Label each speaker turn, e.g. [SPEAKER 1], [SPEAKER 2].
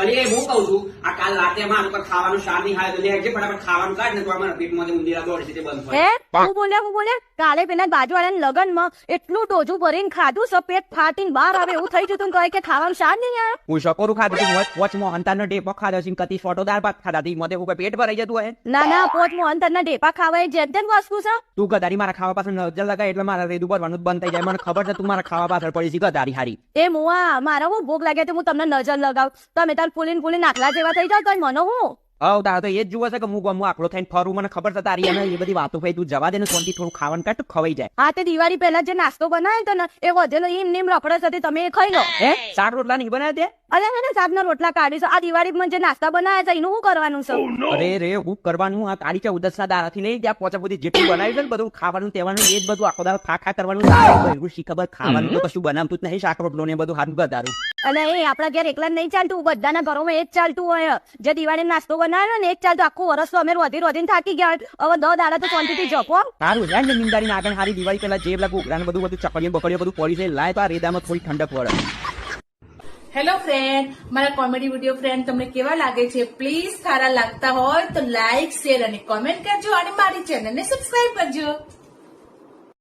[SPEAKER 1] અરે હું કઉ છું આ કાલ રાતે મારું કોઈ ખાવાનું શાક નહીં હાલે તો લેજે ફટાફટ ખાવાનું કાઢ ને તો અમારા પેટમાં ઉંદીરા દોડશે તે બંધ
[SPEAKER 2] હે
[SPEAKER 1] થાય.
[SPEAKER 2] હું બોલ્યા કાલે પેલા બાજુવાળાના લગનમાં એટલું ટોજું ભરીને ખાધું સફેદ ફાટીને બહાર આવે એવું થઈ જતું કહે કે ખાવાનું શાક નહીં આવે.
[SPEAKER 3] હું શકરું ખાધું વચમાં અંતરનો ટેપો ખાધો છે કતી ફોટો દાળ ભાત ખાધા હતી મતે કોઈ પેટ ભરાઈ જતું હોય.
[SPEAKER 2] ના પોચ મોહનતરના ઢેપા ખાવા એ જેમ તેમ વસ્તુ છે.
[SPEAKER 3] તું ગધારી મારા ખાવા પાછળ નજર લગાય એટલે મારા રેદું ભરવાનું બંધ થઈ જાય. મને ખબર છે તું મારા ખાવા પાછળ પડી છે ગધારી હારી.
[SPEAKER 2] એ મુઆ મારા હું ભૂખ લાગે તો હું તમને નજર લગાવ તમે તાર ફૂલીને આખલા જેવા થઈ જાવ તો મને હું
[SPEAKER 3] હવ તારે તો એ જ જુએ છે કે હું ગમું આકડો થઈને ફરું. મને ખબર છે તારી અને એ બધી વાતો ભાઈ તું જવા દે ને શાંતિ થોડું ખાવાનું કાઢ ખવાઈ જાય.
[SPEAKER 2] હા તે દિવાળી પહેલા જે નાસ્તો બનાવ્યો તો ને એ વધેલો એમ નેમ રખડે સાથે તમે એ ખાઈ લો.
[SPEAKER 3] હે શાક રોટલા નહીં બનાવે તે?
[SPEAKER 2] અરે હે ને શાકના રોટલા કાઢીશું આ દિવાળીમાં જે નાસ્તા બનાવ્યા છે એનું શું કરવાનું છે?
[SPEAKER 3] અરે રે હું કરવાનું આ તારી છે ઉદસના દારાથી લઈ ત્યાં પોચા બધી જેટલું બનાવ્યું છે ને બધું ખાવાનું તેવાનું એ જ બધું આખો દાડો ખા કરવાનું. શી ખબર ખાવાનું તો કશું બનાવતું જ નહીં. શાક રોટલો ને બધું હાથ ગધારું.
[SPEAKER 2] અને એ આપણા ઘેર એકલા નહીં ચાલતું બધાના ઘરોમાં એ જ ચાલતું હોય. જે દિવાળી નાસ્તો બનાવ્યો ને એ જ ચાલતું આખું વર્ષ તો અમે રોધીને થાકી ગયા. હવે 10 દાડા તો શાંતિથી જપો.
[SPEAKER 3] સારું જાય ને નિંદારી આગળ હારી દિવાળી પેલા જે પેલા ઘોઘરા બધું ચકડીઓ બકડીઓ બધું પડી છે લાય તો આ રેદામાં થોડી ઠંડક પડે.
[SPEAKER 4] હેલો ફ્રેન્ડ, મારા કોમેડી વિડીયો ફ્રેન્ડ તમને કેવા લાગે છે? પ્લીઝ સારા લાગતા હોય તો લાઈક, શેર અને કોમેન્ટ કરજો અને મારી ચેનલને સબસ્ક્રાઇબ કરજો.